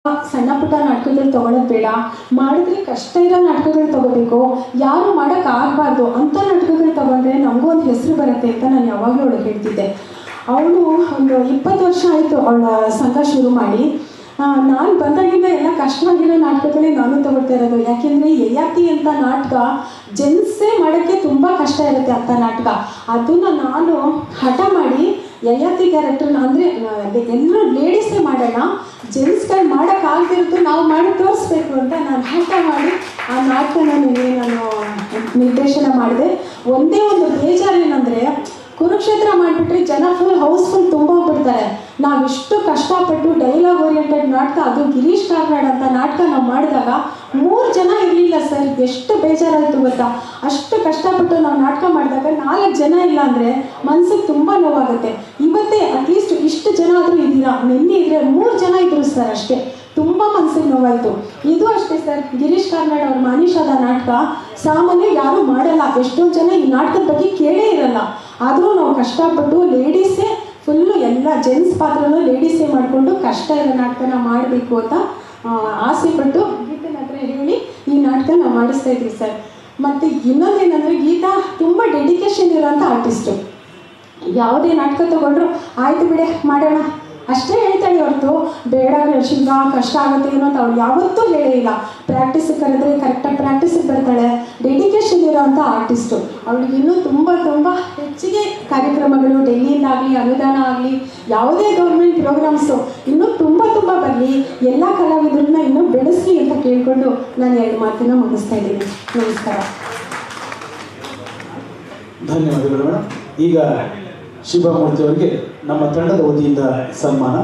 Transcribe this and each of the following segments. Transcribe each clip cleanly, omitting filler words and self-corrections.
ಸಣ್ಣ ಪುಟ್ಟ ನಾಟಕಗಳು ತೊಗೊಳೋದು ಬೇಡ, ಮಾಡಿದ್ರೆ ಕಷ್ಟ ಇರೋ ನಾಟಕಗಳು ತೊಗೋಬೇಕು, ಯಾರು ಮಾಡೋಕ್ಕಾಗಬಾರ್ದು ಅಂಥ ನಾಟಕಗಳು ತೊಗೊಂಡ್ರೆ ನಮಗೂ ಒಂದು ಹೆಸರು ಬರುತ್ತೆ ಅಂತ ನಾನು ಯಾವಾಗಲೂ ಅವಳು ಹೇಳ್ತಿದ್ದೆ. ಅವಳು ಒಂದು 20 ವರ್ಷ ಆಯಿತು ಅವಳ ಸಂಘ ಶುರು ಮಾಡಿ. ನಾನು ಬಂದಾಗಿಂದ ಎಲ್ಲ ಕಷ್ಟವಾಗಿರೋ ನಾಟಕಗಳೇ ನಾನು ತೊಗೊಳ್ತಾ ಇರೋದು. ಯಾಕೆಂದರೆ ಯಯಾತಿ ಅಂತ ನಾಟಕ ಜೆಂಟ್ಸೇ ಮಾಡೋಕ್ಕೆ ತುಂಬ ಕಷ್ಟ ಇರುತ್ತೆ ಅಂಥ ನಾಟಕ. ಅದನ್ನು ನಾನು ಹಠ ಮಾಡಿ ಯಯಾತಿ ಕ್ಯಾರೆಕ್ಟರ್ನ ಅಂದರೆ ಎಲ್ಲರೂ ಲೇಡೀಸೇ ಮಾಡೋಣ, ಜೆಂಟ್ಸ್ಗಳು ಮಾಡೋಕ್ಕಾಗದಿರೋದು ನಾವು ಮಾಡಿ ತೋರಿಸ್ಬೇಕು ಅಂತ ನಾನು ಹಠ ಮಾಡಿ ಆ ನಾಟಕನ ನಾನು ನಿರ್ದೇಶನ ಮಾಡಿದೆ. ಒಂದೇ ಒಂದು ಬೇಜಾರೇನೆಂದರೆ ಕುರುಕ್ಷೇತ್ರ ಮಾಡಿಬಿಟ್ರೆ ಜನ ಫುಲ್ ಹೌಸ್ಫುಲ್ ತುಂಬ ಹೋಗ್ಬಿಡ್ತಾರೆ. ನಾವಿಷ್ಟು ಕಷ್ಟಪಟ್ಟು ಡೈಲಾಗ್ ಓರಿಯೆಂಟೆಡ್ ನಾಟಕ, ಅದು ಗಿರೀಶ್ ಕಾರ್ನಾಡ್ ಅಂತ ನಾಟಕ ನಾವು ಮಾಡಿದಾಗ 3 ಜನ ಇರಲಿಲ್ಲ ಸರ್. ಎಷ್ಟು ಬೇಜಾರಾಯಿತು ಗೊತ್ತಾ. ಅಷ್ಟು ಕಷ್ಟಪಟ್ಟು ನಾವು ನಾಟಕ ಮಾಡಿದಾಗ 4 ಜನ ಇಲ್ಲ ಅಂದರೆ ಮನಸ್ಸಿಗೆ ತುಂಬ ನೋವಾಗುತ್ತೆ. ಇವತ್ತೇ ಅಟ್ಲೀಸ್ಟ್ ಇಷ್ಟು ಜನ ಆದರೂ ಇದ್ದೀರಾ, ನಿನ್ನೆ ಇದ್ರೆ 3 ಜನ ಇದ್ರು ಸರ್, ಅಷ್ಟೇ. ತುಂಬ ಮನಸ್ಸಿಗೆ ನೋವಾಯಿತು. ಇದು ಅಷ್ಟೇ ಸರ್, ಗಿರೀಶ್ ಕಾರ್ನಾಡ್ ಅವ್ರ ಮಾನಿಷಾದ ನಾಟಕ ಸಾಮಾನ್ಯ ಯಾರೂ ಮಾಡಲ್ಲ. ಎಷ್ಟೊಂದು ಜನ ಈ ನಾಟಕದ ಬಗ್ಗೆ ಕೇಳೇ ಇರಲ್ಲ. ಆದರೂ ನಾವು ಕಷ್ಟಪಟ್ಟು ಲೇಡೀಸೇ ಫುಲ್ಲು ಎಲ್ಲ ಜೆಂಟ್ಸ್ ಪಾತ್ರನೂ ಲೇಡೀಸೇ ಮಾಡಿಕೊಂಡು ಕಷ್ಟ ಇರೋ ನಾಟಕನ ಮಾಡಬೇಕು ಅಂತ ಆಸೆಪಟ್ಟು ಗೀತನ ಹತ್ರ ಹೇಳಿ ಈ ನಾಟಕ ನಾವು ಮಾಡಿಸ್ತಾ ಇದ್ವಿ ಸರ್. ಮತ್ತು ಇನ್ನೊಂದೇನೆಂದರೆ ಗೀತಾ ತುಂಬ ಡೆಡಿಕೇಶನ್ ಇರೋಂಥ ಆರ್ಟಿಸ್ಟು. ಯಾವುದೇ ನಾಟಕ ತೊಗೊಂಡ್ರು ಆಯಿತು ಬಿಡೆ ಮಾಡೋಣ ಅಷ್ಟೇ ಹೇಳ್ತಾಳೆ ಹೊರತು ಬೇಡ ಶಿವ ಕಷ್ಟ ಆಗುತ್ತೆ ಏನೋ ಅಂತ ಅವಳು ಯಾವತ್ತೂ ಹೇಳೇ ಇಲ್ಲ. ಪ್ರಾಕ್ಟೀಸಿಗೆ ಕರೆದ್ರೆ ಕರೆಕ್ಟಾಗಿ ಪ್ರಾಕ್ಟೀಸಿಗೆ ಬರ್ತಾಳೆ. ಡೆಡಿಕೇಶನ್ ಇರೋವಂಥ ಆರ್ಟಿಸ್ಟು. ಅವಳಿಗೆ ಇನ್ನೂ ತುಂಬ ಹೆಚ್ಚಿಗೆ ಕಾರ್ಯಕ್ರಮಗಳು ಡೆಲ್ಲಿಯಿಂದಾಗಲಿ ಅನುದಾನ ಆಗಲಿ ಯಾವುದೇ ಗೌರ್ಮೆಂಟ್ ಪ್ರೋಗ್ರಾಮ್ಸು ಇನ್ನೂ ತುಂಬ ಬರಲಿ, ಎಲ್ಲ ಕಲಾವಿದರನ್ನ ಇನ್ನೂ ಬೆಳೆಸಲಿ ಅಂತ ಕೇಳಿಕೊಂಡು ನಾನು 2 ಮಾತನ್ನ ಮುಗಿಸ್ತಾ ಇದ್ದೀನಿ. ನಮಸ್ಕಾರ. ಧನ್ಯವಾದಗಳು ಮೇಡಮ್. ಈಗ ಶಿವಮೂರ್ತಿ ಅವರಿಗೆ ನಮ್ಮ ತಂಡದ ವತಿಯಿಂದ ಸನ್ಮಾನ.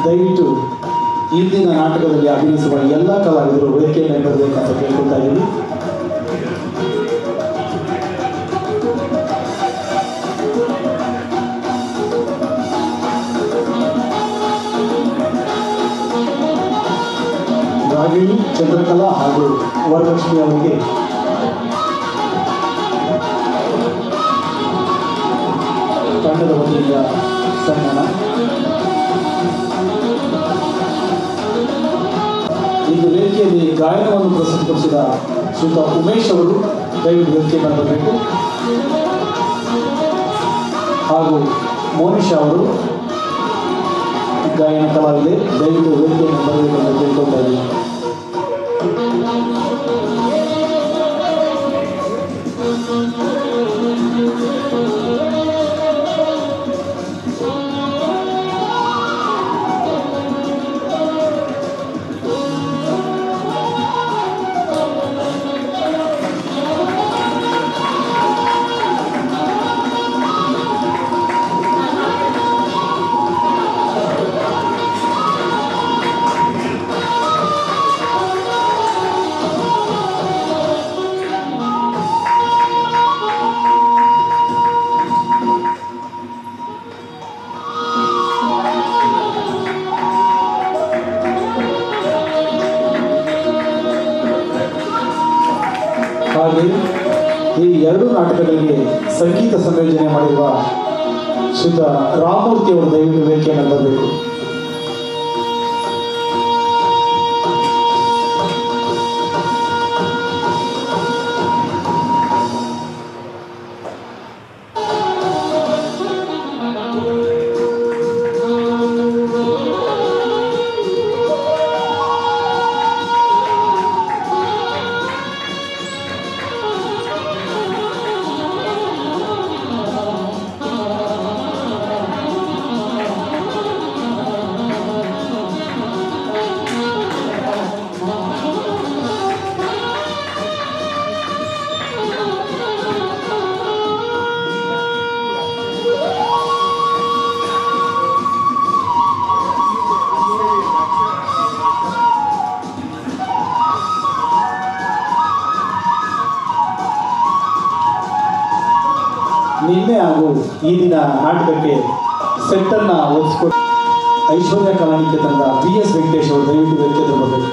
ದಯವಿಟ್ಟು ಇಂದಿನ ನಾಟಕದಲ್ಲಿ ಅಭಿನಯಿಸುವ ಎಲ್ಲ ಕಲಾವಿದರು ವೇದಿಕೆ ಮೇಲೆ ಬರಬೇಕಂತ ಕೇಳ್ಕೊಳ್ತಾ ಇದ್ದೀವಿ. ರಾಗಿಣಿ, ಚಂದ್ರಕಲಾ ಹಾಗೂ ವರಲಕ್ಷ್ಮಿ ಅವರಿಗೆ ತಂಡದ ವತಿಯಿಂದ ಸನ್ಮಾನ. ಇಂದು ವೇದಿಕೆಯಲ್ಲಿ ಗಾಯನವನ್ನು ಪ್ರಸ್ತುತಪಡಿಸಿದ ಶ್ರೀಯುತ ಉಮೇಶ್ ಅವರು ದಯವಿಟ್ಟು ವೇದಿಕೆಗೆ ಬರಬೇಕು. ಹಾಗೂ ಮೋನಿಶಾ ಅವರು ಗಾಯನ ಕಲಾವಿದೆ, ದಯವಿಟ್ಟು ವೇದಿಕೆಯನ್ನು ಬರಬೇಕು ಅಂತ ಕೇಳ್ಕೊಳ್ತಾ ಇದ್ದೀನಿ. ಹಾಗೆ ಈ 2 ನಾಟಕಗಳಿಗೆ ಸಂಗೀತ ಸಂಯೋಜನೆ ಮಾಡಿರುವ ಶ್ರೀಯುತ ರಾಮಮೂರ್ತಿ ಅವರು ದಯವಿಟ್ಟು ವೇದಿಕೆಯನ್ನು ಬರಬೇಕು. ನಿನ್ನೆ ಹಾಗೂ ಈ ದಿನ ನಾಟಕಕ್ಕೆ ಸೆಟ್ಟನ್ನು ಒದಿಸ್ಕೊಟ್ಟು ಐಶ್ವರ್ಯ ಕಲಾನಿಕೆ ತಂದ PS ವೆಂಕಟೇಶ್ ಅವರು ದಯವಿಟ್ಟು ವೇದಿಕೆ ಬರಬೇಕು.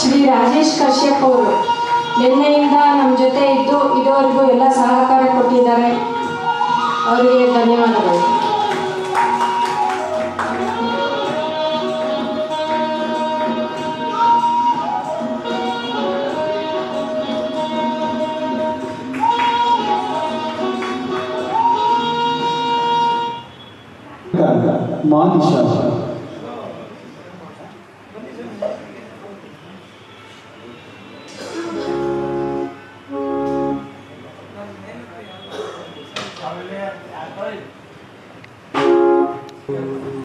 ಶ್ರೀ ರಾಜೇಶ್ ಕಶ್ಯಪ್ ಅವರು ನಿನ್ನೆಯಿಂದ ನಮ್ಮ ಜೊತೆ ಇದ್ದು ಇದುವರೆಗೂ ಎಲ್ಲ ಸಹಕಾರ ಕೊಟ್ಟಿದ್ದಾರೆ. ಅವರಿಗೆ ಧನ್ಯವಾದಗಳು. ಮಾನಿಷಾ ಆಮೇಲೆ